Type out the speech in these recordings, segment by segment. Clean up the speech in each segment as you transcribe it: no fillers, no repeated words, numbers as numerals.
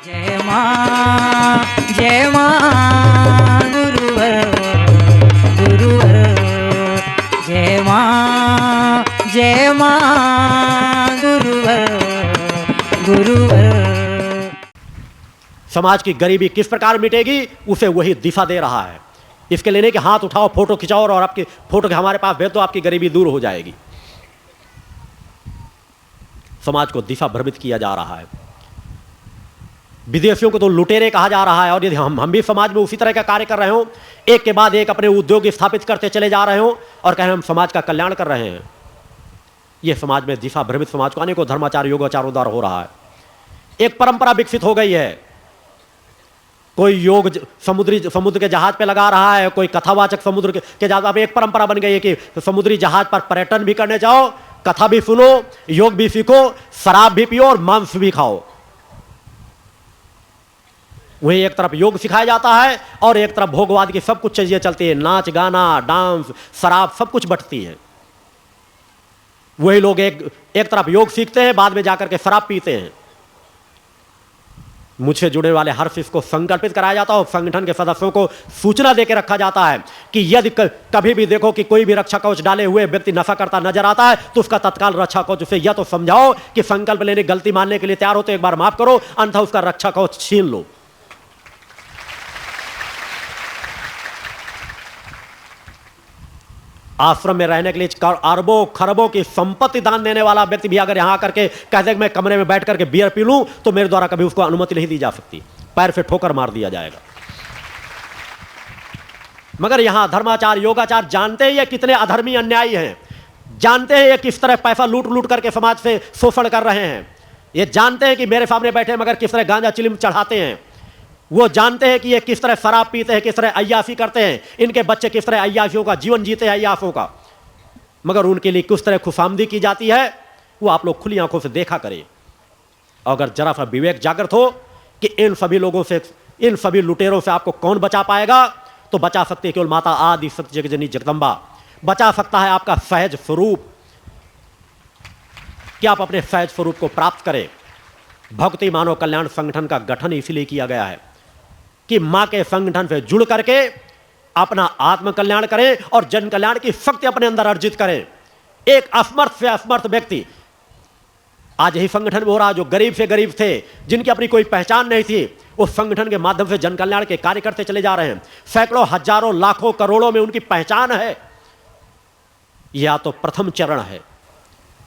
जय मां गुरुवर गुरुवर जय मां गुरुवर गुरुवर। समाज की गरीबी किस प्रकार मिटेगी उसे वही दिशा दे रहा है। इसके लेने के हाथ उठाओ, फोटो खिंचाओ और आपकी फोटो के हमारे पास भेज दो, आपकी गरीबी दूर हो जाएगी। समाज को दिशा भ्रमित किया जा रहा है। विदेशियों को तो लुटेरे कहा जा रहा है, और यदि हम भी समाज में उसी तरह का कार्य कर रहे हो, एक के बाद एक अपने उद्योग स्थापित करते चले जा रहे हो और कहें हम समाज का कल्याण कर रहे हैं, यह समाज में दिशा भ्रमित समाज को अनेकों धर्माचार योगाचारों द्वारा हो रहा है। एक परंपरा विकसित हो गई है, कोई योग समुद्र के जहाज पे लगा रहा है, कोई कथावाचक समुद्र के जहाज। अब एक परंपरा बन गई है कि समुद्री जहाज पर पर्यटन भी करने जाओ, कथा भी सुनो, योग भी सीखो, शराब भी पियो और मांस भी खाओ। वहीं एक तरफ योग सिखाया जाता है और एक तरफ भोगवाद की सब कुछ चीजें चलती है, नाच गाना डांस शराब सब कुछ बटती है। वही लोग एक तरफ योग सीखते हैं, बाद में जाकर के शराब पीते हैं। मुझसे जुड़े वाले हर चीज को संकल्पित कराया जाता है और संगठन के सदस्यों को सूचना देकर रखा जाता है कि यदि कभी भी देखो कि कोई भी रक्षा कवच डाले हुए व्यक्ति नशा करता नजर आता है तो उसका तत्काल रक्षा कवच उसे यह तो समझाओ कि संकल्प लेने गलती मानने के लिए तैयार हो तो एक बार माफ करो, अन्यथा उसका रक्षा कवच छीन लो। आश्रम में रहने के लिए अरबों खरबों की संपत्ति दान देने वाला व्यक्ति भी अगर यहां करके कह दे मैं कमरे में बैठ करके बियर पी लूं तो मेरे द्वारा कभी उसको अनुमति नहीं दी जा सकती, पैर से ठोकर मार दिया जाएगा। मगर यहां धर्माचार योगाचार जानते हैं ये कितने अधर्मी अन्यायी हैं, जानते हैं ये किस तरह पैसा लूट लूट करके समाज से शोषण कर रहे हैं, ये जानते हैं कि मेरे सामने बैठे मगर किस तरह गांजा चिलिम चढ़ाते हैं, वो जानते हैं कि ये किस तरह शराब पीते हैं, किस तरह अय्याशी करते हैं, इनके बच्चे किस तरह अय्याशियों का जीवन जीते हैं, अय्याशों का। मगर उनके लिए किस तरह खुशामदी की जाती है वो आप लोग खुली आंखों से देखा करें। अगर जरा सा विवेक जागृत हो कि इन सभी लोगों से, इन सभी लुटेरों से आपको कौन बचा पाएगा, तो बचा सकती है केवल माता आदि सत्य जगजननी जगदम्बा। बचा सकता है आपका सहज स्वरूप, कि आप अपने सहज स्वरूप को प्राप्त करें। भक्ति मानव कल्याण संगठन का गठन इसलिए किया गया है कि मां के संगठन से जुड़ करके अपना आत्म कल्याण करें और जन कल्याण की शक्ति अपने अंदर अर्जित करें। एक असमर्थ से असमर्थ व्यक्ति, आज यही संगठन में हो रहा, जो गरीब से गरीब थे, जिनकी अपनी कोई पहचान नहीं थी, उस संगठन के माध्यम से जन कल्याण के कार्य करते चले जा रहे हैं। सैकड़ों हजारों लाखों करोड़ों में उनकी पहचान है। यह तो प्रथम चरण है।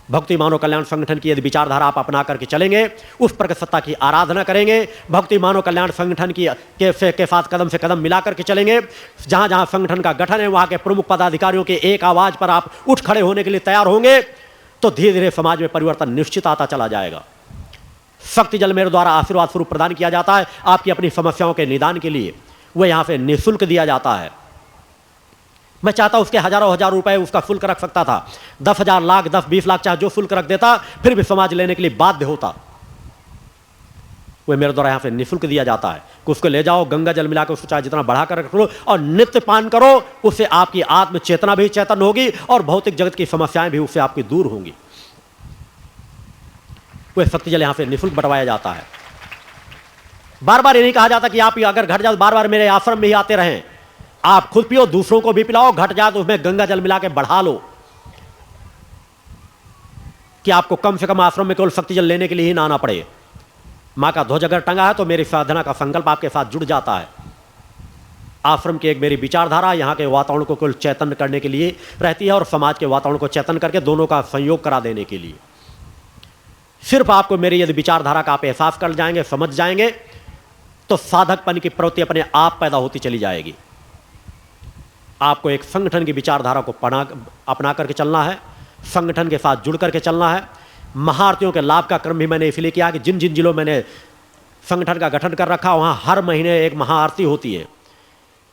भक्ति मानव कल्याण संगठन की यदि विचारधारा आप अपना करके चलेंगे, उस प्रगति सत्ता की आराधना करेंगे, भक्ति मानव कल्याण संगठन की के साथ कदम से कदम मिला करके चलेंगे, जहां जहां संगठन का गठन है वहां के प्रमुख पदाधिकारियों के एक आवाज पर आप उठ खड़े होने के लिए तैयार होंगे, तो धीरे धीरे समाज में परिवर्तन निश्चित आता चला जाएगा। शक्ति जल मेरे द्वारा आशीर्वाद स्वरूप प्रदान किया जाता है आपकी अपनी समस्याओं के निदान के लिए, वह यहां से निःशुल्क दिया जाता है। मैं चाहता उसके हजारों हजार रुपए उसका शुल्क रख सकता था, 10,000 लाख 10-20 लाख चाहे जो शुल्क रख देता, फिर भी समाज लेने के लिए बाध्य होता। वह मेरे द्वारा यहां से निःशुल्क दिया जाता है कि उसको ले जाओ, गंगा जल मिलाकर उसको चाहे जितना बढ़ा कर रख लो और नित्य पान करो, उससे आपकी आत्म चेतना भी चैतन्य होगी और भौतिक जगत की समस्याएं भी उससे आपकी दूर होंगी। वह शक्ति जल यहां से निःशुल्क बंटवाया जाता है। बार बार ये नहीं कहा जाता कि आप अगर घर जाओ बार बार मेरे आश्रम में ही आते रहें, आप खुद पियो दूसरों को भी पिलाओ, घट जाए तो उसमें गंगा जल मिला के बढ़ा लो, कि आपको कम से कम आश्रम में केवल शक्ति जल लेने के लिए ही ना आना पड़े। मां का ध्वज अगर टंगा है तो मेरी साधना का संकल्प आपके साथ जुड़ जाता है। आश्रम की एक मेरी विचारधारा यहां के वातावरण को केवल चैतन्य करने के लिए रहती है और समाज के वातावरण को चैतन्य करके दोनों का संयोग करा देने के लिए। सिर्फ आपको मेरी यदि विचारधारा का आप एहसास कर जाएंगे, समझ जाएंगे, तो साधकपन की प्रवृत्ति अपने आप पैदा होती चली जाएगी। आपको एक संगठन की विचारधारा को अपना करके चलना है, संगठन के साथ जुड़ करके चलना है। महाआरतियों के लाभ का क्रम भी मैंने इसलिए किया कि जिन जिन जिलों मैंने संगठन का गठन कर रखा वहां हर महीने एक महाआरती होती है।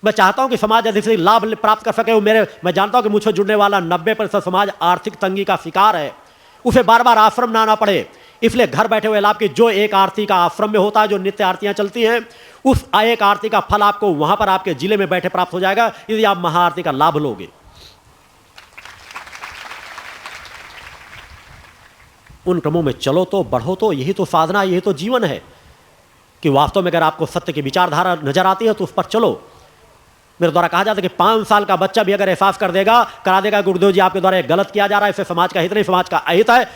मैं चाहता हूं कि समाज यदि से लाभ प्राप्त कर सके। मैं जानता हूं कि मुझसे जुड़ने वाला 90% समाज आर्थिक तंगी का शिकार है, उसे बार बार आश्रम ना आना पड़े, इसलिए घर बैठे हुए लाभ की जो एक आरती का आश्रम में होता है, जो नित्य आरतियां चलती हैं, उस एक आरती का फल आपको वहां पर आपके जिले में बैठे प्राप्त हो जाएगा यदि आप महाआरती का लाभ लोगे। उन क्रमों में चलो तो, बढ़ो तो, यही तो साधना, यही तो जीवन है कि वास्तव में अगर आपको सत्य की विचारधारा नजर आती है तो उस पर चलो। मेरे द्वारा कहा जाता है कि 5 साल का बच्चा भी अगर एहसास करा देगा गुरुदेव जी आपके द्वारा गलत किया जा रहा है, इससे समाज का हित नहीं, समाज का अहित है,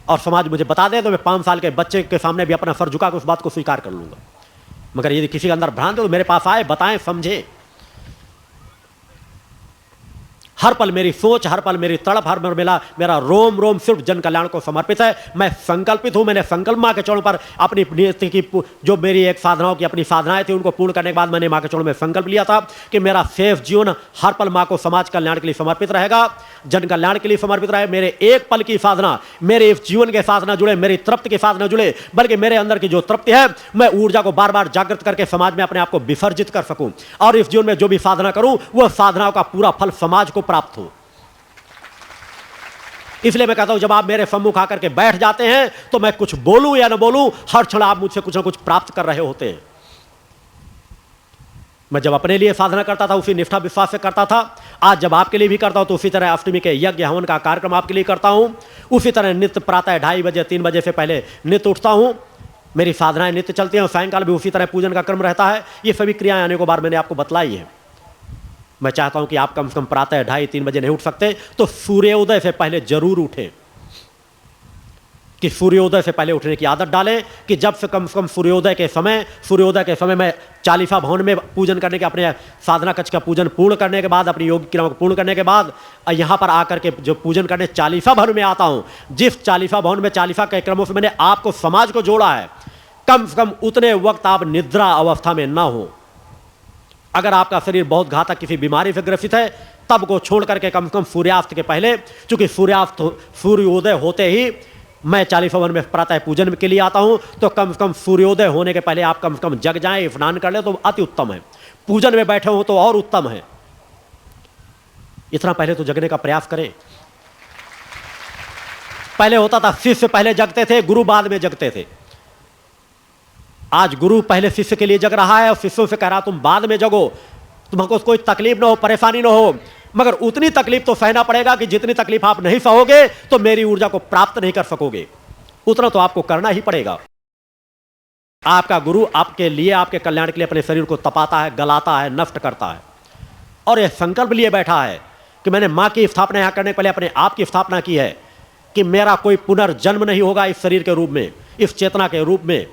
और समाज मुझे बता दे, तो मैं 5 साल के बच्चे के सामने भी अपना सर झुका कर उस बात को स्वीकार कर लूंगा। मगर यदि किसी के अंदर भ्रांत हो तो मेरे पास आए, बताएं, समझे। हर पल मेरी सोच, हर पल मेरी तड़प, हर पल मेरा रोम रोम सिर्फ जन कल्याण को समर्पित है। मैं संकल्पित हूं, मैंने संकल्प मां के चरणों पर अपनी नियति की जो मेरी एक साधनाओं की अपनी साधनाएं थी उनको पूर्ण करने के बाद मैंने मां के चरणों में संकल्प लिया था कि मेरा शेष जीवन हर पल मां को समाज कल्याण के लिए समर्पित रहेगा, जन कल्याण के लिए समर्पित रहे। मेरे एक पल की साधना मेरे इस जीवन के साथ न जुड़े, मेरी तृप्ति के साथ न जुड़े, बल्कि मेरे अंदर की जो तृप्ति है मैं ऊर्जा को बार बार जागृत करके समाज में अपने आप को विसर्जित कर सकूं, और इस जीवन में जो भी साधना करूं वह साधनाओं का पूरा फल समाज को प्राप्त हो। इसलिए मैं कहता हूं जब आप मेरे सम्मुख आकर के बैठ जाते हैं तो मैं कुछ बोलूं या ना बोलूं, हर क्षण आप मुझसे कुछ ना कुछ प्राप्त कर रहे होते हैं। मैं जब अपने लिए साधना करता था उसी निष्ठा विश्वास से करता था, आज जब आपके लिए भी करता हूं तो उसी तरह अष्टमी के यज्ञ हवन का कार्यक्रम आपके लिए करता हूं। उसी तरह नित्य प्रातः 2:30 बजे 3 बजे से पहले नित्य उठता हूं, मेरी साधनाएं नित्य चलती हैं, और सायंकाल भी उसी तरह पूजन का क्रम रहता है। ये सभी क्रियाएं अनेकों बार मैंने आपको बतलाई है। मैं चाहता हूं कि आप कम से कम प्रातः 2:30-3 बजे नहीं उठ सकते तो सूर्योदय से पहले जरूर उठें, कि सूर्योदय से पहले उठने की आदत डालें, कि जब से कम सूर्योदय के समय मैं चालीसा भवन में पूजन करने के, अपने साधना कक्ष का पूजन पूर्ण करने के बाद, अपनी योग क्रियाओं को पूर्ण करने के बाद यहाँ पर आकर के जो पूजन करने चालीसा भवन में आता हूँ, जिस चालीसा भवन में चालीसा के क्रमों से मैंने आपको समाज को जोड़ा है, कम से कम उतने वक्त आप निद्रा अवस्था में ना हो। अगर आपका शरीर बहुत घातक किसी बीमारी से ग्रसित है तब को छोड़ करके कम से कम सूर्यास्त के पहले, चूंकि सूर्योदय होते ही मैं 40 भवन में प्रातः पूजन के लिए आता हूं, तो कम से कम सूर्योदय होने के पहले आप कम से कम जग जाएं, स्नान कर ले तो अति उत्तम है। पूजन में बैठे हो तो और उत्तम है। इतना पहले तो जगने का प्रयास करें। पहले होता था शिष्य पहले जगते थे, गुरु बाद में जगते थे। आज गुरु पहले शिष्य के लिए जग रहा है और शिष्यों से कह रहा तुम बाद में जगो, तुमको कोई तकलीफ ना हो, परेशानी ना हो, मगर उतनी तकलीफ तो सहना पड़ेगा कि जितनी तकलीफ आप नहीं सहोगे तो मेरी ऊर्जा को प्राप्त नहीं कर सकोगे। उतना तो आपको करना ही पड़ेगा। आपका गुरु आपके लिए, आपके कल्याण के लिए अपने शरीर को तपाता है, गलाता है, नष्ट करता है, और यह संकल्प लिए बैठा है कि मैंने मां की स्थापना यहां करने के पहले अपने आप की स्थापना की है कि मेरा कोई पुनर्जन्म नहीं होगा इस शरीर के रूप में, इस चेतना के रूप में।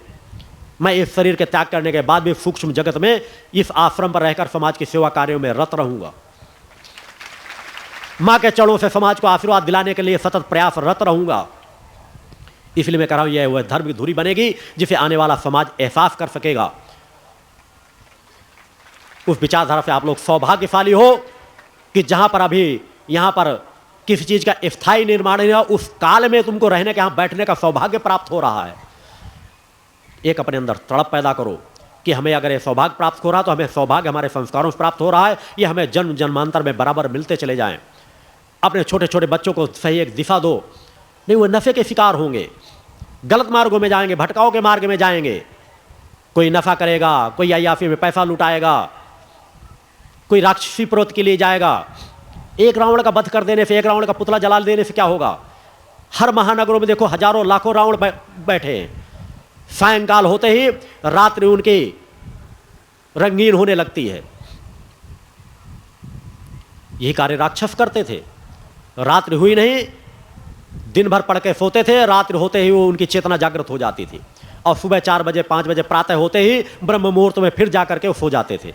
मैं इस शरीर के त्याग करने के बाद भी सूक्ष्म जगत में इस आश्रम पर रहकर समाज की सेवा कार्यों में रत रहूंगा। मां के चरणों से समाज को आशीर्वाद दिलाने के लिए सतत प्रयासरत रहूंगा। इसलिए मैं कह रहा हूं यह वह धर्म की धुरी बनेगी जिसे आने वाला समाज एहसास कर सकेगा। उस विचारधारा से आप लोग सौभाग्यशाली हो कि जहां पर अभी यहां पर किसी चीज का स्थायी निर्माण नहीं हुआ, उस काल में तुमको रहने के, यहां बैठने का सौभाग्य प्राप्त हो रहा है। एक अपने अंदर तड़प पैदा करो कि हमें अगर ये सौभाग्य प्राप्त हो रहा है तो हमें सौभाग्य हमारे संस्कारों से प्राप्त हो रहा है, ये हमें जन्म जन्मांतर में बराबर मिलते चले जाएं। अपने छोटे छोटे बच्चों को सही एक दिशा दो, नहीं वो नशे के शिकार होंगे, गलत मार्गों में जाएंगे, भटकाओ के मार्ग में जाएंगे। कोई नफा करेगा, कोई अय्याफी में पैसा लुटाएगा, कोई राक्षसी प्रवृत्ति के लिए जाएगा। एक रावण का वध कर देने से, एक रावण का पुतला जला देने से क्या होगा? हर महानगरों में देखो हजारों लाखों रावण बैठे हैं। सायंकाल होते ही रात्रि उनकी रंगीन होने लगती है। यही कार्य राक्षस करते थे। रात्रि हुई नहीं, दिन भर पढ़ के सोते थे, रात्रि होते ही वो उनकी चेतना जागृत हो जाती थी, और सुबह 4 बजे 5 बजे प्रातः होते ही ब्रह्म मुहूर्त में फिर जाकर के वो सो जाते थे।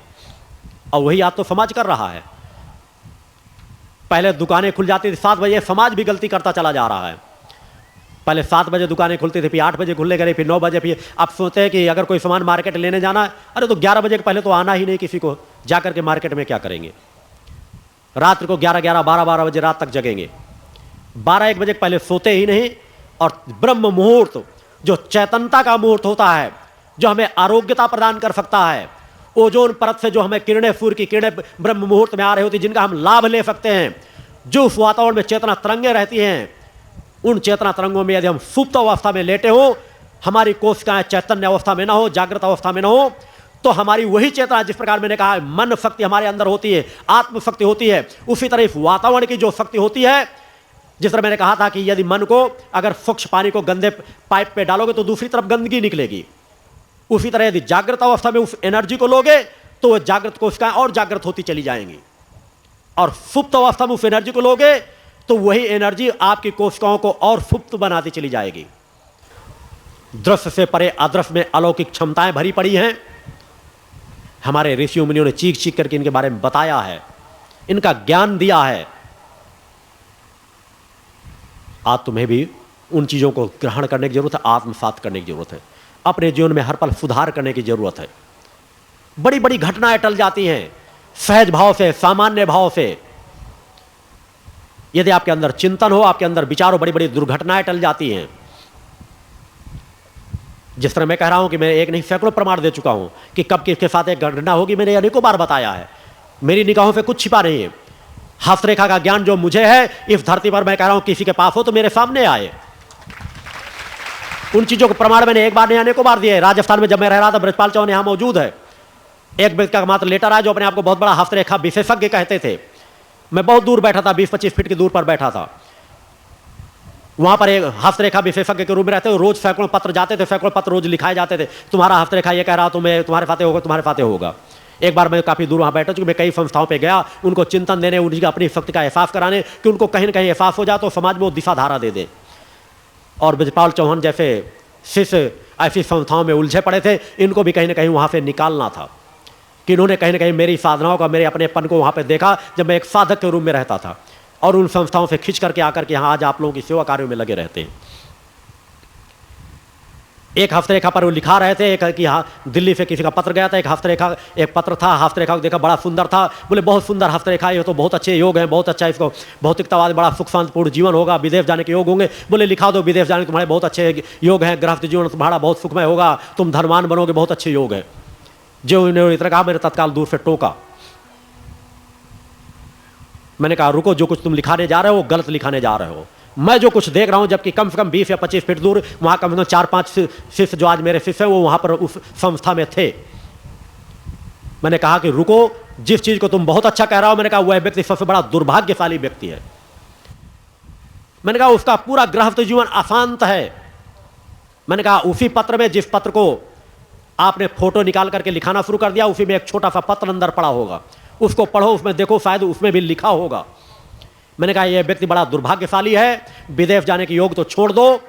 और वही आज तो समाज कर रहा है। पहले दुकानें खुल जाती थी 7 बजे, समाज भी गलती करता चला जा रहा है। पहले 7 बजे दुकानें खुलती थी, फिर 8 बजे खुलने गए, फिर 9 बजे, फिर आप सोचते हैं कि अगर कोई सामान मार्केट लेने जाना है, अरे तो 11 बजे के पहले तो आना ही नहीं किसी को, जाकर के मार्केट में क्या करेंगे? रात्रि को 11-11, 12-12 बजे रात तक जगेंगे, 12-1 बजे के पहले सोते ही नहीं। और ब्रह्म मुहूर्त जो चैतन्यता का मुहूर्त होता है, जो हमें आरोग्यता प्रदान कर सकता है, ओजोन परत से जो हमें किरणें, सूर्य की किरणें ब्रह्म मुहूर्त में आ रही होती, जिनका हम लाभ ले सकते हैं, जो उस वातावरण में चेतना तरंगें रहती हैं, उन चेतना तरंगों में यदि हम सुप्त अवस्था में लेटे हो, हमारी कोशिकाएं चैतन्य अवस्था में ना हो, जागृत अवस्था में ना हो, तो हमारी वही चेतना, जिस प्रकार मैंने कहा मन शक्ति हमारे अंदर होती है, आत्म शक्ति होती है, उसी तरह इस वातावरण की जो शक्ति होती है, जिस तरह मैंने कहा था कि यदि मन को अगर स्वच्छ पानी को गंदे पाइप पे डालोगे तो दूसरी तरफ गंदगी निकलेगी। उसी तरह यदि जागृत अवस्था में उस एनर्जी को लोगे तो वह जागृत कोशिकाएं और जागृत होती चली जाएंगी, और सुप्त अवस्था में उस एनर्जी को लोगे तो वही एनर्जी आपकी कोशिकाओं को और सुप्त बनाती चली जाएगी। दृश्य से परे अदृश्य में अलौकिक क्षमताएं भरी पड़ी हैं। हमारे ऋषियों मुनियों ने चीख चीख करके इनके बारे में बताया है, इनका ज्ञान दिया है। आज तुम्हें भी उन चीजों को ग्रहण करने की जरूरत है, आत्मसात करने की जरूरत है, अपने जीवन में हर पल सुधार करने की जरूरत है। बड़ी बड़ी घटनाएं टल जाती हैं सहज भाव से, सामान्य भाव से। यदि आपके अंदर चिंतन हो, आपके अंदर विचार हो, बड़ी बड़ी दुर्घटनाएं टल जाती हैं। जिस तरह मैं कह रहा हूं कि मैं एक नहीं सैकड़ों प्रमाण दे चुका हूं कि कब किसके साथ एक घटना होगी, मैंने अनेकों बार बताया है। मेरी निगाहों से कुछ छिपा नहीं है। हस्तरेखा का ज्ञान जो मुझे है, इस धरती पर मैं कह रहा हूं किसी के पास हो तो मेरे सामने आए। उन चीजों के प्रमाण मैंने एक बार नहीं अनेकों बार दिए। राजस्थान में जब मैं रह रहा था, ब्रजपाल चौहान यहां मौजूद है, एक व्यक्ति का मात्र लेटर आया जो अपने आप को बहुत बड़ा हस्तरेखा विशेषज्ञ कहते थे। मैं बहुत दूर बैठा था, 20-25 फीट की दूर पर बैठा था। वहां पर एक हस्तरेखा विशेषज्ञ के रूप में रहते हुए रोज सैकड़ों पत्र जाते थे, सैकड़ों पत्र रोज लिखाए जाते थे, तुम्हारा हस्तरेखा ये कह रहा, तुम्हें तुम्हारे फाते होगा, तुम्हारे फाते होगा। एक बार मैं काफी दूर वहां बैठा, चूंकि मैं कई संस्थाओं पे गया, उनको चिंतन देने, उनकी अपनी शक्ति का एहसास कराने, कि उनको कहीं ना कहीं एहसास हो जाए तो समाज में वो दिशा धारा दे दे। और ब्रजपाल चौहान जैसे शिष्य ऐसी संस्थाओं में उलझे पड़े थे, इनको भी कहीं ना कहीं वहां से निकालना था। कि इन्होंने कहीं ना कहीं मेरी साधनाओं का, मेरे अपनेपन को वहां पे देखा जब मैं एक साधक के रूप में रहता था, और उन संस्थाओं से खींच करके आकर के यहाँ आज आप लोगों की सेवा कार्यों में लगे रहते हैं। एक हस्तरेखा पर वो लिखा रहे थे, एक कि हाँ दिल्ली से किसी का पत्र गया था, एक पत्र था, हस्तरेखा को देखा, बड़ा सुंदर था। बोले बहुत सुंदर हस्तरेखा, ये तो बहुत अच्छे योग हैं, बहुत अच्छा, इसको भौतिकतावाद बड़ा सुख शांतिपूर्ण जीवन होगा, विदेश जाने के योग होंगे। बोले लिखा दो, विदेश जाने के तुम्हारे बहुत अच्छे योग हैं, गृहस्थ जीवन तुम्हारा बहुत सुखमय होगा, तुम धनवान बनोगे, बहुत अच्छे योग है। जो इन्होंने इतना कहा, मैंने तत्काल दूर से टोका। मैंने कहा रुको, जो कुछ तुम लिखाने जा रहे हो गलत लिखाने जा रहे हो। मैं जो कुछ देख रहा हूं, जबकि कम से कम 20 या 25 फीट दूर वहां कम से कम 4-5 शिष्य जो आज मेरे शिष्य हैं वो वहां पर उस संस्था में थे। मैंने कहा कि रुको, जिस चीज को तुम बहुत अच्छा कह रहा हो, मैंने कहा वह व्यक्ति सबसे बड़ा दुर्भाग्यशाली व्यक्ति है। मैंने कहा उसका पूरा गृहस्थ जीवन अशांत है। मैंने कहा उसी पत्र में, जिस पत्र को आपने फोटो निकाल करके लिखाना शुरू कर दिया, उसी में एक छोटा सा पत्र अंदर पड़ा होगा, उसको पढ़ो, उसमें देखो, शायद उसमें भी लिखा होगा। मैंने कहा यह व्यक्ति बड़ा दुर्भाग्यशाली है, विदेश जाने के योग तो छोड़ दो,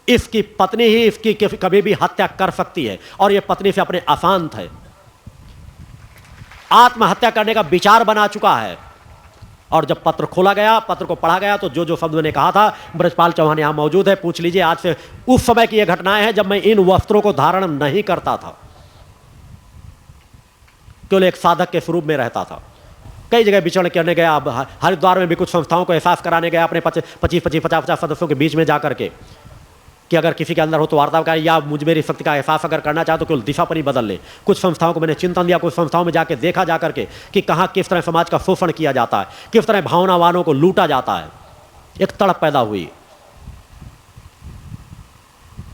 इसकी पत्नी ही इसकी कभी भी हत्या कर सकती है, और यह पत्नी से अपने अशांत है, आत्महत्या करने का विचार बना चुका है। और जब पत्र खोला गया, पत्र को पढ़ा गया, तो जो जो शब्द मैंने कहा था, ब्रजपाल चौहान यहां मौजूद है, पूछ लीजिए। आज से उस समय की यह घटनाएं हैं जब मैं इन वस्त्रों को धारण नहीं करता था, केवल एक साधक के स्वरूप में रहता था। कई जगह विचरण करने गया, हरिद्वार में भी कुछ संस्थाओं को एहसास कराने गया, अपने 25-50 सदस्यों के बीच में जाकर के, कि अगर किसी के अंदर हो तो वार्तालाप करें, या मुझ मेरी शक्ति का एहसास अगर करना चाहे तो केवल दिशा पर ही बदल ले। कुछ संस्थाओं को मैंने चिंतन दिया, कुछ संस्थाओं में जाकर देखा जाकर के कि कहाँ किस तरह समाज का शोषण किया जाता है, किस तरह भावनावानों को लूटा जाता है। एक तड़प पैदा हुई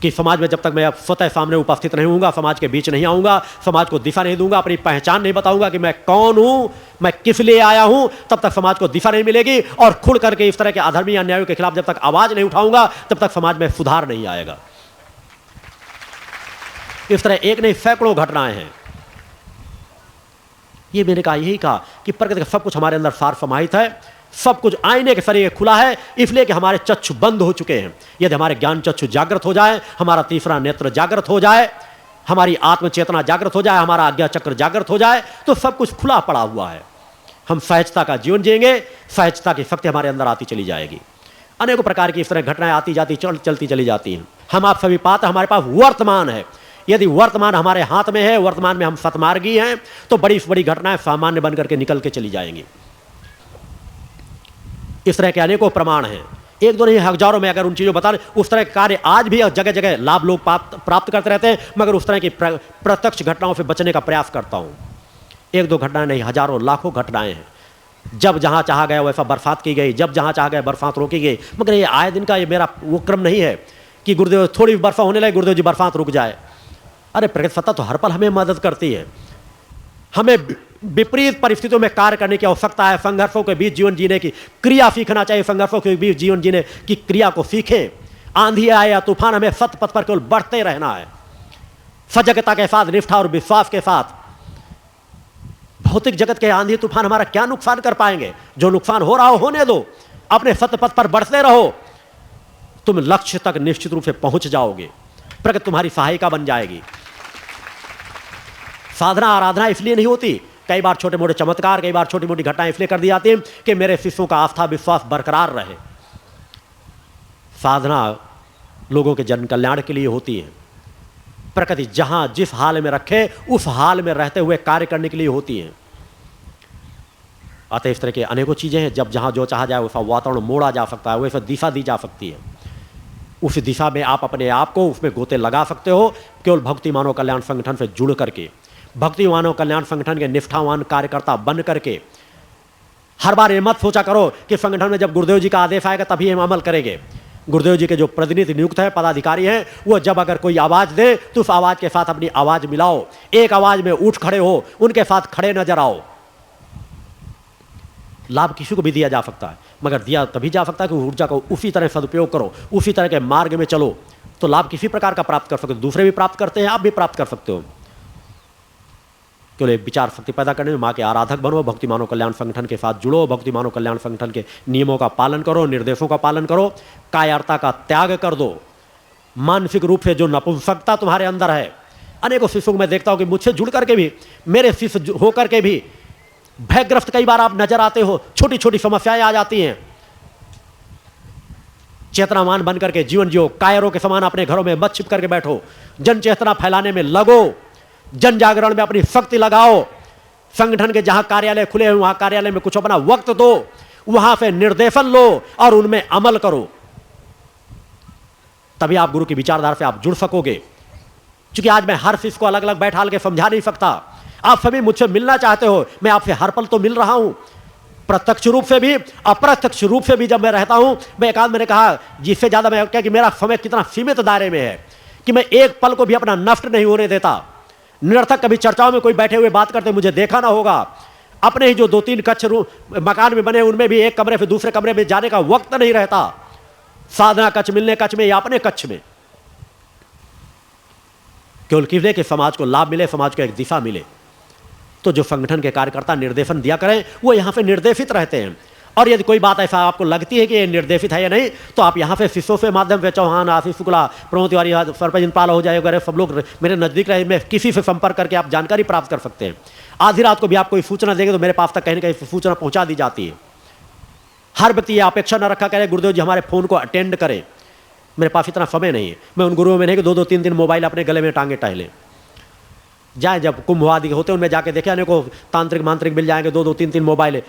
कि समाज में जब तक मैं स्वतः सामने उपस्थित नहीं होऊंगा, समाज के बीच नहीं आऊंगा, समाज को दिशा नहीं दूंगा, अपनी पहचान नहीं बताऊंगा कि मैं कौन हूं, मैं किस लिए आया हूं, तब तक समाज को दिशा नहीं मिलेगी। और खुल करके इस तरह के अधर्मी अन्यायों के खिलाफ जब तक आवाज नहीं उठाऊंगा, तब तक समाज में सुधार नहीं आएगा। इस तरह एक नहीं सैकड़ों घटनाएं हैं। ये मैंने कहा, यही कहा कि प्रकृति का सब कुछ हमारे अंदर सार समाहित है, सब कुछ आईने के सरिये खुला है, इसलिए कि हमारे चक्षु बंद हो चुके हैं। यदि हमारे ज्ञान चक्षु जागृत हो जाए, हमारा तीसरा नेत्र जागृत हो जाए, हमारी आत्मचेतना जागृत हो जाए, हमारा आज्ञा चक्र जागृत हो जाए, तो सब कुछ खुला पड़ा हुआ है। हम सहजता का जीवन जिएंगे, सहजता की शक्ति हमारे अंदर आती चली जाएगी। अनेकों प्रकार की इस तरह घटनाएं आती जाती चलती चली जाती हैं। हम आप सभी पात्र, हमारे पास वर्तमान है। यदि वर्तमान हमारे हाथ में है, वर्तमान में हम सतमार्गी हैं, तो बड़ी बड़ी घटनाएं सामान्य बनकर के निकल के चली जाएंगी। इस तरह के अनेकों प्रमाण हैं, एक दो नहीं हजारों में। अगर उन चीजों बता, उस तरह के कार्य आज भी जगह जगह लाभ लोग प्राप्त करते रहते हैं, मगर उस तरह की प्रत्यक्ष घटनाओं से बचने का प्रयास करता हूं। एक दो घटनाएं नहीं, हजारों लाखों घटनाएं हैं। जब जहां चाहा गया वैसा बरसात की गई, जब जहां चाहा गया बरसात रोकी गई। मगर ये आए दिन का ये मेरा वो क्रम नहीं है कि गुरुदेव थोड़ी बरसात होने लगे, गुरुदेव जी बरसात रुक जाए। अरे प्रकृति सत्ता तो हर पल हमें मदद करती है। हमें विपरीत परिस्थितियों में कार्य करने की आवश्यकता है। संघर्षों के बीच जीवन जीने की क्रिया सीखना चाहिए। संघर्षों के बीच जीवन जीने की क्रिया को सीखें। आंधी आए या तूफान, हमें सत्य पथ पर केवल बढ़ते रहना है। सजगता के साथ, निष्ठा और विश्वास के साथ। भौतिक जगत के आंधी तूफान हमारा क्या नुकसान कर पाएंगे? जो नुकसान हो रहा हो होने दो, अपने सत्य पथ पर बढ़ते रहो, तुम लक्ष्य तक निश्चित रूप से पहुंच जाओगे। प्रकृति तुम्हारी सहायिका बन जाएगी। साधना आराधना इसलिए नहीं होती, कई बार छोटे मोटे चमत्कार, कई बार छोटी मोटी घटनाएं इसलिए कर दी जाती हैं कि मेरे शिष्यों का आस्था विश्वास बरकरार रहे। साधना लोगों के जन कल्याण के लिए होती है। प्रकृति जहां जिस हाल में रखे उस हाल में रहते हुए कार्य करने के लिए होती है। अतः इस तरह के अनेकों चीजें हैं, जब जहां जो चाहा जाए वैसा वातावरण मोड़ा जा सकता है, वैसा दिशा दी जा सकती है। उस दिशा में आप अपने आप को उसमें गोते लगा सकते हो, केवल भक्ति मानव कल्याण संगठन से जुड़ करके, भक्ति मानव कल्याण संगठन के निष्ठावान कार्यकर्ता बन करके। हर बार ये मत सोचा करो कि संगठन में जब गुरुदेव जी का आदेश आएगा तभी हम अमल करेंगे। गुरुदेव जी के जो प्रतिनिधि नियुक्त है, पदाधिकारी हैं, वो जब अगर कोई आवाज दे तो उस आवाज के साथ अपनी आवाज मिलाओ, एक आवाज में उठ खड़े हो, उनके साथ खड़े नजर आओ। लाभ किसी को भी दिया जा सकता है, मगर दिया तभी जा सकता है कि ऊर्जा को उसी तरह सदुपयोग करो, उसी तरह के मार्ग में चलो, तो लाभ किसी प्रकार का प्राप्त कर सकते हो। दूसरे भी प्राप्त करते हैं, आप भी प्राप्त कर सकते हो। केवल एक विचार शक्ति पैदा करने में माँ के आराधक बनो, भक्ति मानव कल्याण संगठन के साथ जुड़ो, भक्ति मानव कल्याण संगठन के नियमों का पालन करो, निर्देशों का पालन करो, कायरता का त्याग कर दो। मानसिक रूप से जो नपुंसकता तुम्हारे अंदर है, अनेकों शिष्यों को मैं देखता हूं कि मुझसे जुड़ करके भी, मेरे शिष्य होकर के भी भयग्रस्त कई बार आप नजर आते हो। छोटी छोटी समस्याएं आ जाती हैं, चेतनावान बन करके जीवन जियो, कायरों के समान अपने घरों में मत छिप करके बैठो, जन चेतना फैलाने में लगो, जन जागरण में अपनी शक्ति लगाओ। संगठन के जहां कार्यालय खुले हैं वहां कार्यालय में कुछ अपना वक्त दो, वहां से निर्देशन लो और उनमें अमल करो, तभी आप गुरु की विचारधारा से आप जुड़ सकोगे। क्योंकि आज मैं हर चीज को अलग अलग बैठा के समझा नहीं सकता। आप सभी मुझसे मिलना चाहते हो, मैं आपसे हर पल तो मिल रहा हूं, प्रत्यक्ष रूप से भी अप्रत्यक्ष रूप से भी। जब मैं रहता हूं, मैं एकांत मैंने कहा जिससे ज्यादा मैं क्या कि मेरा समय कितना सीमित दायरे में है कि मैं एक पल को भी अपना नष्ट नहीं होने देता। निरर्थक कभी चर्चाओं में कोई बैठे हुए बात करते मुझे देखा ना होगा। अपने ही जो 2-3 कक्ष मकान में बने, उनमें भी एक कमरे से दूसरे कमरे में जाने का वक्त नहीं रहता। साधना कक्ष, मिलने कक्ष में या अपने कक्ष में, केवल किसी के समाज को लाभ मिले, समाज को एक दिशा मिले। तो जो संगठन के कार्यकर्ता निर्देशन दिया करें वो यहां पे निर्देशित रहते हैं। और यदि कोई बात ऐसा आपको लगती है कि ये निर्देशित है या नहीं, तो आप यहाँ पे शिष्यों से माध्यम से, चौहान, आशीष शुक्ला, प्रमोद तिवारी, सरपंच इंपाल हो जाए वगैरह, सब लोग मेरे नजदीक रहे, में किसी से संपर्क करके आप जानकारी प्राप्त कर सकते हैं। आधी रात को भी आप कोई सूचना देंगे तो मेरे पास तक कहीं ना कहीं सूचना पहुंचा दी जाती है। हर व्यक्ति ये अपेक्षा न रखा करे गुरुदेव जी हमारे फोन को अटेंड करें। मेरे पास इतना समय नहीं है। मैं उन गुरुओं में नहीं कि 2-2, 3-3 मोबाइल अपने गले में टांगे टहले जाए। जब कुंभ आदि होते हैं उनमें जाके देखे, अनेकों तांत्रिक मांत्रिक मिल जाएंगे, 2-2, 3-3 मोबाइल,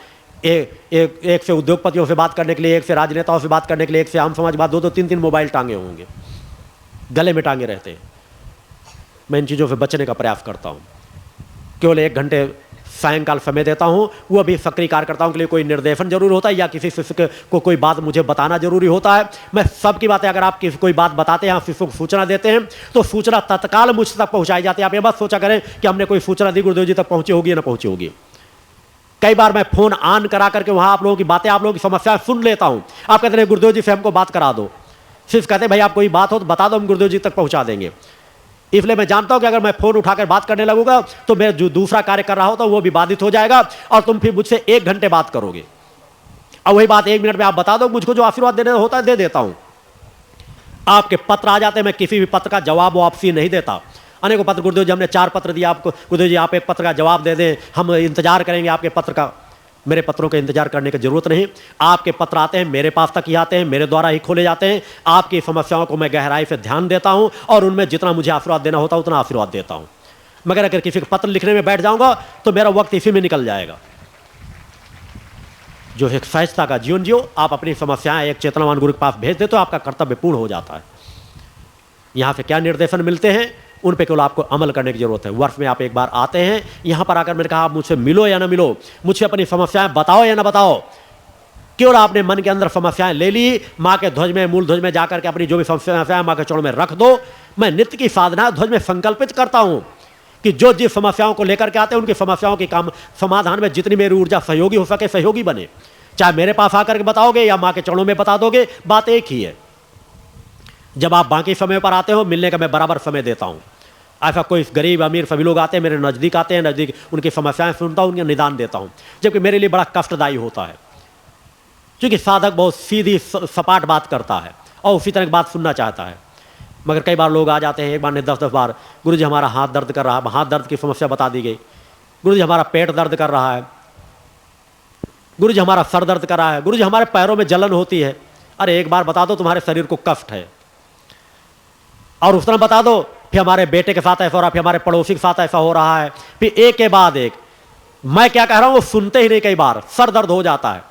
एक से उद्योगपतियों से बात करने के लिए, एक से राजनेताओं से बात करने के लिए, एक से आम समाज बात, 2-2, 3-3 मोबाइल टांगे होंगे, गले में टांगे रहते हैं। मैं इन चीज़ों से बचने का प्रयास करता हूँ। केवल 1 घंटे सायंकाल समय देता हूँ, वो भी सक्रिय कार्यकर्ताओं के लिए कोई निर्देशन जरूरी होता है या किसी शिष्य को कोई बात मुझे बताना जरूरी होता है। मैं सबकी बातें, अगर आप किसी कोई बात बताते हैं, शिष्यों को सूचना देते हैं, तो सूचना तत्काल मुझ तक पहुँचाई जाती है। आप ये बात सोचा करें कि हमने कोई सूचना दी, गुरुदेव जी तक पहुँची होगी या ना पहुँची होगी। कई बार मैं फोन ऑन करा करके वहां आप लोगों की बातें, आप लोगों की समस्याएं सुन लेता हूं। आप कहते हैं गुरुदेव जी से हमको बात करा दो, सिर्फ कहते हैं भाई आप कोई बात हो तो बता दो, हम गुरुदेव जी तक पहुंचा देंगे। इसलिए मैं जानता हूं कि अगर मैं फोन उठाकर बात करने लगूंगा तो मैं जो दूसरा कार्य कर रहा होता हूं वो भी बाधित हो जाएगा और तुम फिर मुझसे 1 घंटे बात करोगे। अब वही बात 1 मिनट में आप बता दो, मुझको जो आशीर्वाद देने होता है दे देता हूं। आपके पत्र आ जाते हैं, मैं किसी भी पत्र का जवाब वापसी नहीं देता। अनेकों पत्र, गुरुदेव जी हमने 4 पत्र दिया आपको, गुरुदेव जी आप 1 पत्र का जवाब दे दें, हम इंतजार करेंगे आपके पत्र का। मेरे पत्रों का इंतजार करने की जरूरत नहीं। आपके पत्र आते हैं, मेरे पास तक ही आते हैं, मेरे द्वारा ही खोले जाते हैं। आपकी समस्याओं को मैं गहराई से ध्यान देता हूं और उनमें जितना मुझे आशीर्वाद देना होता है उतना आशीर्वाद देता हूं। मगर अगर किसी को पत्र लिखने में बैठ जाऊंगा तो मेरा वक्त इसी में निकल जाएगा। जो एक सहजता का जीवन जियो, आप अपनी समस्याएं एक चेतनावान गुरु के पास भेज देते हो, आपका कर्तव्य पूर्ण हो जाता है। यहां से क्या निर्देशन मिलते हैं उन पे केवल आपको अमल करने की जरूरत है। वर्ष में आप 1 बार आते हैं, यहां पर आकर मैंने कहा आप मुझसे मिलो या ना मिलो, मुझसे अपनी समस्याएं बताओ या ना बताओ। केवल आपने मन के अंदर समस्याएं ले ली, मां के ध्वज में, मूल ध्वज में जाकर के अपनी जो भी समस्याएं मां के चरणों में रख दो। मैं नित्य की साधना ध्वज में संकल्पित करता हूं कि जो जिस समस्याओं को लेकर के आते हैं उनकी समस्याओं के काम समाधान में जितनी मेरी ऊर्जा सहयोगी हो सके सहयोगी बने। चाहे मेरे पास आकर के बताओगे या मां के चरणों में बता दोगे, बात एक ही है। जब आप बाकी समय पर आते हो, मिलने का मैं बराबर समय देता हूं। ऐसा कोई गरीब अमीर सभी लोग आते हैं, मेरे नज़दीक आते हैं, नज़दीक उनकी समस्याएं सुनता हूँ, उनका निदान देता हूँ, जबकि मेरे लिए बड़ा कष्टदायी होता है, क्योंकि साधक बहुत सीधी सपाट बात करता है और उसी तरह की बात सुनना चाहता है। मगर कई बार लोग आ जाते हैं, एक बार नहीं 10-10 बार, गुरुजी हमारा हाथ दर्द कर रहा है, हाथ दर्द की समस्या बता दी गई, गुरुजी हमारा पेट दर्द कर रहा है, गुरुजी हमारा सर दर्द कर रहा है, गुरुजी हमारे पैरों में जलन होती है। अरे एक बार बता दो तुम्हारे शरीर को कष्ट है, और उस तरह बता दो फिर हमारे बेटे के साथ ऐसा हो रहा है, फिर हमारे पड़ोसी के साथ ऐसा हो रहा है, फिर एक के बाद एक। मैं क्या कह रहा हूं वो सुनते ही नहीं, कई बार सर दर्द हो जाता है।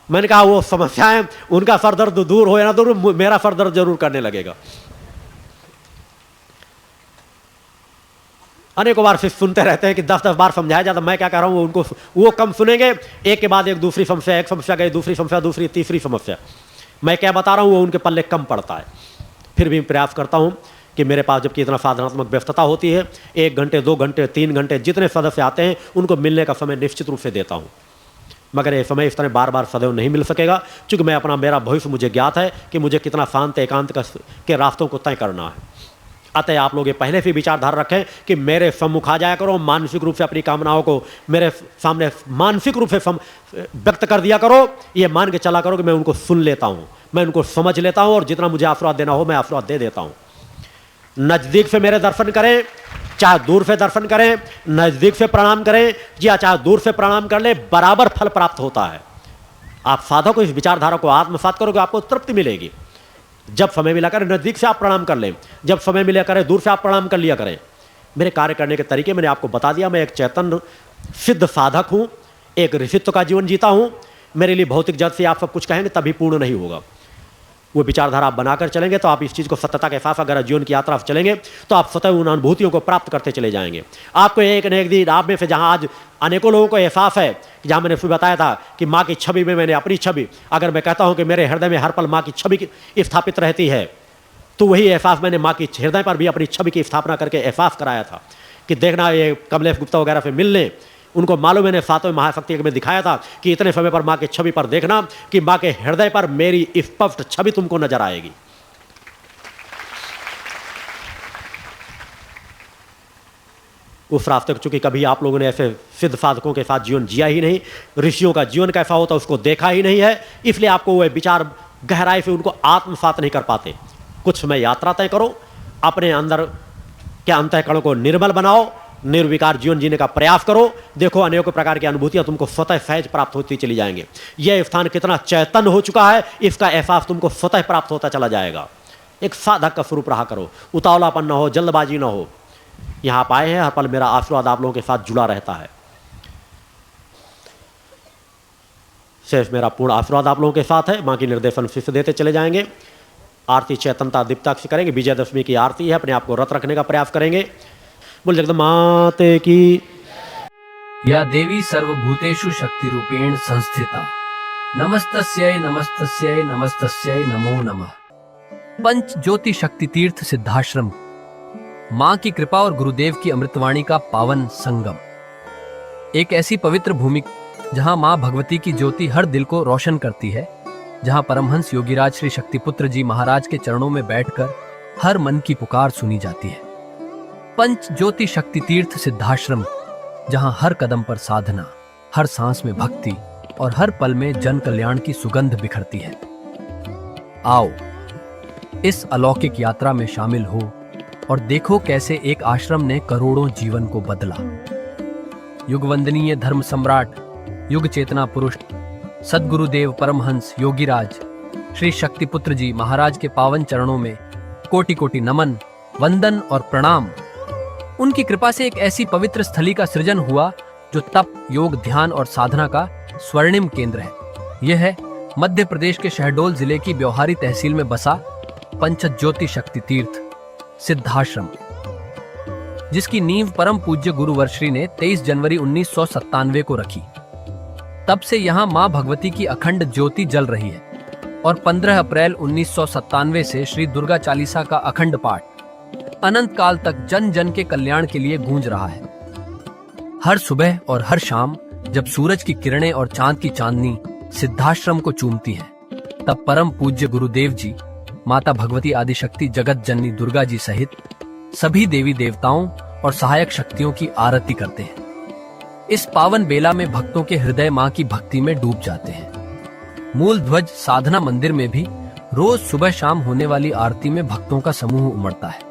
मैंने कहा वो समस्याएं, उनका सर दर्द दूर हो या ना दूर, मेरा सर दर्द जरूर करने लगेगा। अनेकों बार फिर सुनते रहते हैं कि 10-10 बार समझाया जाता। मैं क्या कह रहा हूं उनको, वो कम सुनेंगे, एक के बाद एक दूसरी समस्या, एक समस्या गई, दूसरी समस्या, दूसरी, तीसरी समस्या। मैं क्या बता रहा हूं वो उनके पल्ले कम पड़ता है। फिर भी प्रयास करता हूं कि मेरे पास जबकि इतना साधनात्मक व्यस्तता होती है, 1 घंटे 2 घंटे 3 घंटे जितने सदस्य आते हैं उनको मिलने का समय निश्चित रूप से देता हूं। मगर ये समय इस तरह बार बार सदैव नहीं मिल सकेगा, क्योंकि मैं अपना, मेरा भविष्य मुझे ज्ञात है कि मुझे कितना शांत एकांत के रास्तों को तय करना है। अतः आप लोग ये पहले से विचारधारा रखें कि मेरे सम्मुख आ जाया करो, मानसिक रूप से अपनी कामनाओं को मेरे सामने मानसिक रूप से व्यक्त कर दिया करो। ये मान के चला करो कि मैं उनको सुन लेता हूँ, मैं उनको समझ लेता हूँ, और जितना मुझे आशीर्वाद देना हो मैं आशीर्वाद दे देता हूँ। नज़दीक से मेरे दर्शन करें, चाहे दूर से दर्शन करें, नज़दीक से प्रणाम करें या चाहे दूर से प्रणाम कर ले, बराबर फल प्राप्त होता है। आप साधक को इस विचारधारा को आत्मसात करोगे, आपको तृप्ति मिलेगी। जब समय मिला करें नज़दीक से आप प्रणाम कर लें, जब समय मिला करें दूर से आप प्रणाम कर लिया करें। मेरे कार्य करने के तरीके मैंने आपको बता दिया। मैं एक चैतन्य सिद्ध साधक हूँ, एक ऋषित्व का जीवन जीता हूँ। मेरे लिए भौतिक जगत से आप सब कुछ कहेंगे तभी पूर्ण नहीं होगा। वो विचारधारा आप बनाकर चलेंगे तो आप इस चीज़ को सत्यता के साथ अगर जीवन की यात्रा से चलेंगे तो आप स्वतः उन अनुभूतियों को प्राप्त करते चले जाएंगे। आपको एक न एक दिन, आप में से जहाँ आज अनेकों लोगों को एहसास है कि जहाँ मैंने फिर बताया था कि माँ की छवि में मैंने अपनी छवि, अगर मैं कहता हूँ कि मेरे हृदय में हर पल माँ की छवि स्थापित रहती है, तो वही एहसास मैंने माँ की हृदय पर भी अपनी छवि की स्थापना करके एहसास कराया था कि देखना ये कमलेश गुप्ता वगैरह से मिल लें। उनको मालूम, मैंने 7वें महाशक्ति में दिखाया था कि इतने समय पर माँ की छवि पर देखना कि माँ के हृदय पर मेरी स्पष्ट छवि तुमको नजर आएगी। उस रास्ते को चूंकि कभी आप लोगों ने ऐसे सिद्ध साधकों के साथ जीवन जिया ही नहीं, ऋषियों का जीवन कैसा होता उसको देखा ही नहीं है, इसलिए आपको वह विचार गहराई से उनको आत्मसात नहीं कर पाते। कुछ समय यात्रा तय करो, अपने अंदर के अंतःकरण को निर्मल बनाओ, निर्विकार जीवन जीने का प्रयास करो। देखो अनेकों प्रकार की अनुभूतियां तुमको स्वतः सहज प्राप्त होती चली जाएंगे। यह स्थान कितना चैतन्य हो चुका है इसका एहसास तुमको स्वतः प्राप्त होता चला जाएगा। एक साधक का स्वरूप रहा करो, उतावलापन ना हो, जल्दबाजी ना हो। यहां आप आए हैं, हर पल मेरा आशीर्वाद आप लोगों के साथ जुड़ा रहता है। सिर्फ मेरा पूर्ण आशीर्वाद आप लोगों के साथ है। मां की निर्देशन शिष्य देते चले जाएंगे। आरती चैतनता दीप्ता से करेंगे। विजयदशमी की आरती है, अपने आप को रत रखने का प्रयास करेंगे। बोल जगदमाते की। या देवी सर्वभूतेषु शक्ति रूपेण संस्थिता, नमस्तस्यै नमस्तस्यै नमस्तस्यै नमो नमः। पंच ज्योति शक्ति तीर्थ सिद्धाश्रम, मां की कृपा और गुरुदेव की अमृतवाणी का पावन संगम। एक ऐसी पवित्र भूमि जहां मां भगवती की ज्योति हर दिल को रोशन करती है, जहां परमहंस योगीराज श्री शक्तिपुत्र जी महाराज के चरणों में बैठकर हर मन की पुकार सुनी जाती है। पंच ज्योति शक्ति तीर्थ सिद्धाश्रम, जहां हर कदम पर साधना, हर सांस में भक्ति और हर पल में जन कल्याण की सुगंध बिखरती है। आओ इस अलौकिक यात्रा में शामिल हो और देखो कैसे एक आश्रम ने करोड़ों जीवन को बदला। युगवंदनीय धर्म सम्राट, युग चेतना पुरुष सद्गुरुदेव परमहंस योगीराज श्री शक्तिपुत्र जी महाराज के पावन चरणों में कोटि कोटि नमन, वंदन और प्रणाम। उनकी कृपा से एक ऐसी पवित्र स्थली का सृजन हुआ जो तप, योग, ध्यान और साधना का स्वर्णिम केंद्र है। यह है मध्य प्रदेश के शहडोल जिले की ब्योहारी तहसील में बसा पंचज्योति शक्ति तीर्थ सिद्धाश्रम, जिसकी नींव परम पूज्य गुरु वर्षरी ने 23 जनवरी 1997 को रखी। तब से यहाँ माँ भगवती की अखंड ज्योति जल रही है और 15 अप्रैल 1997 से श्री दुर्गा चालीसा का अखंड पाठ अनंत काल तक जन जन के कल्याण के लिए गूंज रहा है। हर सुबह और हर शाम जब सूरज की किरणें और चांद की चांदनी सिद्धाश्रम को चूमती हैं, तब परम पूज्य गुरुदेव जी, माता भगवती आदिशक्ति जगत जननी दुर्गा जी सहित सभी देवी देवताओं और सहायक शक्तियों की आरती करते हैं। इस पावन बेला में भक्तों के हृदय मां की भक्ति में डूब जाते हैं। मूल ध्वज साधना मंदिर में भी रोज सुबह शाम होने वाली आरती में भक्तों का समूह उमड़ता है।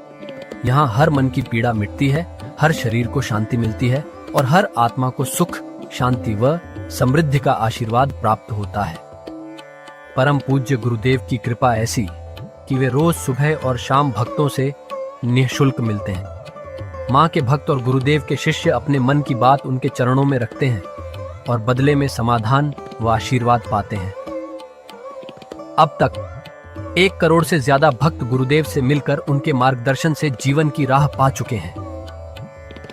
यहाँ हर मन की पीड़ा मिटती है, हर शरीर को शांति मिलती है और हर आत्मा को सुख, शांति व समृद्धि का आशीर्वाद प्राप्त होता है। परम पूज्य गुरुदेव की कृपा ऐसी कि वे रोज सुबह और शाम भक्तों से निःशुल्क मिलते हैं। मां के भक्त और गुरुदेव के शिष्य अपने मन की बात उनके चरणों में रखते हैं और बदले में समाधान व आशीर्वाद पाते हैं। अब तक 1 करोड़ से ज्यादा भक्त गुरुदेव से मिलकर उनके मार्गदर्शन से जीवन की राह पा चुके हैं।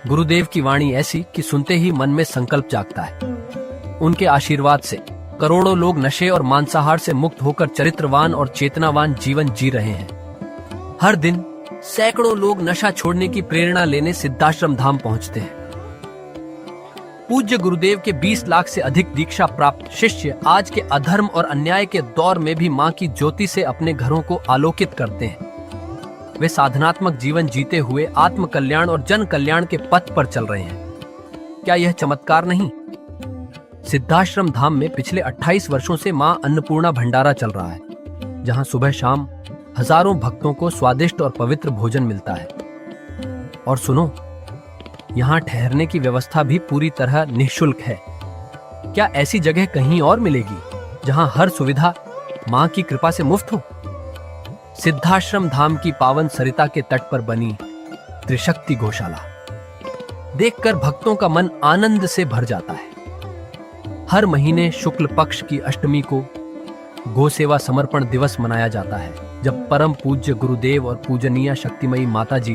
गुरुदेव की वाणी ऐसी कि सुनते ही मन में संकल्प जागता है। उनके आशीर्वाद से करोड़ों लोग नशे और मांसाहार से मुक्त होकर चरित्रवान और चेतनावान जीवन जी रहे हैं। हर दिन सैकड़ों लोग नशा छोड़ने की प्रेरणा लेने सिद्धाश्रम धाम पहुंचते हैं। पूज्य गुरुदेव के 20 लाख से अधिक दीक्षा प्राप्त शिष्य आज के अधर्म और अन्याय के दौर में भी मां की ज्योति से अपने घरों को आलोकित करते हैं। वे साधनात्मक जीवन जीते हुए आत्म कल्याण और जन कल्याण के पथ पर चल रहे हैं। क्या यह चमत्कार नहीं? सिद्धाश्रम धाम में पिछले 28 वर्षों से मां अन्नपूर्णा भंडारा चल रहा है, जहां सुबह शाम हजारों भक्तों को स्वादिष्ट और पवित्र भोजन मिलता है। और सुनो, यहाँ ठहरने की व्यवस्था भी पूरी तरह निःशुल्क है। क्या ऐसी जगह कहीं और मिलेगी जहां हर सुविधा मां की कृपा से मुफ्त हो? सिद्धाश्रम धाम की पावन सरिता के तट पर बनी त्रिशक्ति गौशाला देखकर भक्तों का मन आनंद से भर जाता है। हर महीने शुक्ल पक्ष की अष्टमी को गौ सेवा समर्पण दिवस मनाया जाता है, जब परम पूज्य गुरुदेव और पूजनीय शक्तिमयी माता जी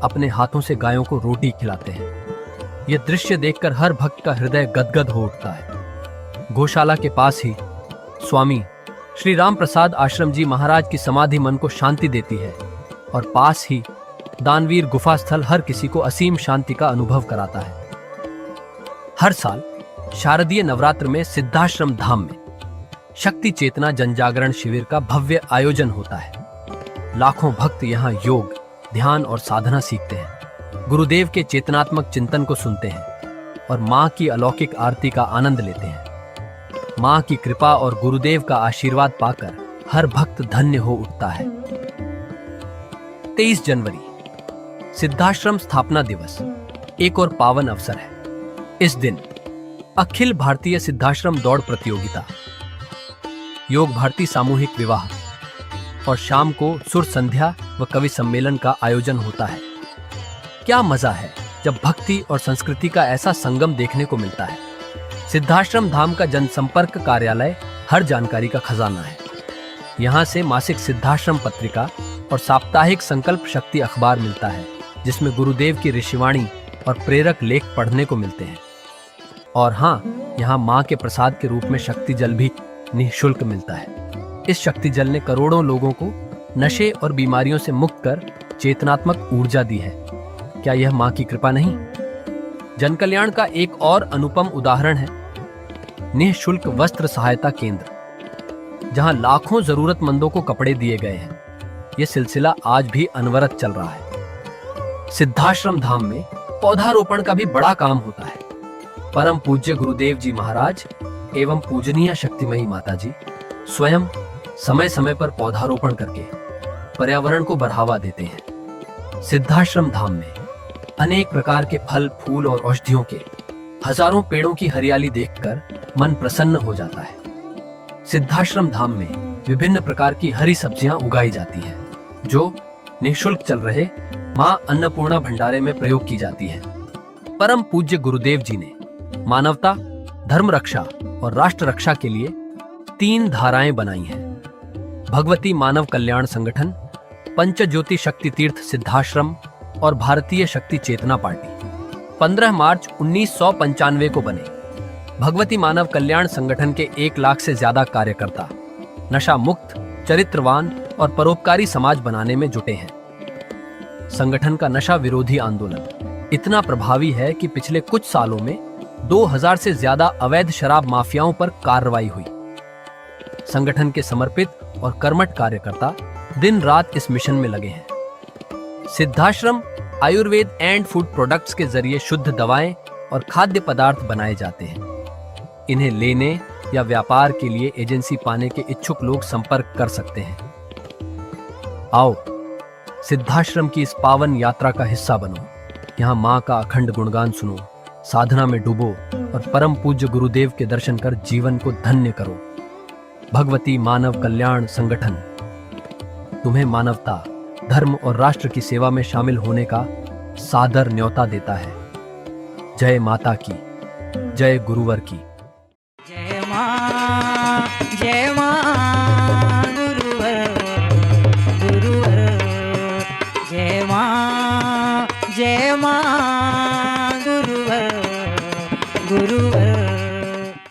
अपने हाथों से गायों को रोटी खिलाते हैं। यह दृश्य देखकर हर भक्त का हृदय गदगद हो उठता है। गौशाला के पास ही स्वामी श्री राम प्रसाद आश्रम जी महाराज की समाधि मन को शांति देती है और पास ही दानवीर गुफा स्थल हर किसी को असीम शांति का अनुभव कराता है। हर साल शारदीय नवरात्र में सिद्धाश्रम धाम में शक्ति चेतना जनजागरण शिविर का भव्य आयोजन होता है। लाखों भक्त यहाँ योग, ध्यान और साधना सीखते हैं, गुरुदेव के चेतनात्मक चिंतन को सुनते हैं और मां की अलौकिक आरती का आनंद लेते हैं। मां की कृपा और गुरुदेव का आशीर्वाद पाकर हर भक्त धन्य हो उठता है। 23 जनवरी सिद्धाश्रम स्थापना दिवस एक और पावन अवसर है। इस दिन अखिल भारतीय सिद्धाश्रम दौड़ प्रतियोगिता, योग भारती सामूहिक विवाह और शाम को सुर संध्या व कवि सम्मेलन का आयोजन होता है। क्या मजा है जब भक्ति और संस्कृति का ऐसा संगम देखने को मिलता है। सिद्धाश्रम धाम का जनसंपर्क कार्यालय हर जानकारी का खजाना है। यहाँ से मासिक सिद्धाश्रम पत्रिका और साप्ताहिक संकल्प शक्ति अखबार मिलता है, जिसमें गुरुदेव की ऋषिवाणी और प्रेरक लेख पढ़ने को मिलते हैं। और हाँ, यहाँ माँ के प्रसाद के रूप में शक्ति जल भी निःशुल्क मिलता है। इस शक्ति जल ने करोड़ों लोगों को नशे और बीमारियों से मुक्त कर चेतनात्मक ऊर्जा दी है। क्या यह माँ की कृपा नहीं? जन कल्याण का एक और अनुपम उदाहरण है निःशुल्क वस्त्र सहायता केंद्र, जहां लाखों जरूरतमंदों को कपड़े दिए गए हैं। यह सिलसिला आज भी अनवरत चल रहा है। सिद्धाश्रम धाम में पौधारोपण का भी बड़ा काम होता है। परम पूज्य गुरुदेव जी महाराज एवं पूजनीय शक्तिमयी माता जी स्वयं समय समय पर पौधारोपण करके पर्यावरण को बढ़ावा देते हैं। सिद्धाश्रम धाम में अनेक प्रकार के फल, फूल और औषधियों के हजारों पेड़ों की हरियाली देखकर मन प्रसन्न हो जाता है। सिद्धाश्रम धाम में विभिन्न प्रकार की हरी सब्जियां उगाई जाती हैं, जो निःशुल्क चल रहे मां अन्नपूर्णा भंडारे में प्रयोग की जाती है। परम पूज्य गुरुदेव जी ने मानवता, धर्म रक्षा और राष्ट्र रक्षा के लिए 3 धाराएं बनाई हैं। भगवती मानव कल्याण संगठन, पंचज्योति शक्ति तीर्थ सिद्धाश्रम और भारतीय शक्ति चेतना पार्टी 15 मार्च 1995 को बने। भगवती मानव कल्याण संगठन के 1 लाख से ज्यादा कार्यकर्ता नशा मुक्त, चरित्रवान और परोपकारी समाज बनाने में जुटे हैं। संगठन का नशा विरोधी आंदोलन इतना प्रभावी है कि पिछले कुछ सालों में 2000 से ज्यादा अवैध शराब माफियाओं पर कार्रवाई हुई। संगठन के समर्पित और कर्मठ कार्यकर्ता दिन रात इस मिशन में लगे हैं। Siddhashram Ayurveda and food products के जरिए शुद्ध दवाएं और खाद्य पदार्थ बनाए जाते हैं। इन्हें लेने या व्यापार के लिए एजेंसी पाने के इच्छुक लोग संपर्क कर सकते हैं। आओ सिद्धाश्रम की इस पावन यात्रा का हिस्सा बनो। यहाँ माँ का अखंड गुणगान सुनो, साधना में डूबो और परम पूज्य गुरुदेव के दर्शन कर जीवन को धन्य करो। भगवती मानव कल्याण संगठन तुम्हें मानवता, धर्म और राष्ट्र की सेवा में शामिल होने का सादर न्योता देता है। जय माता की, जय गुरुवर की।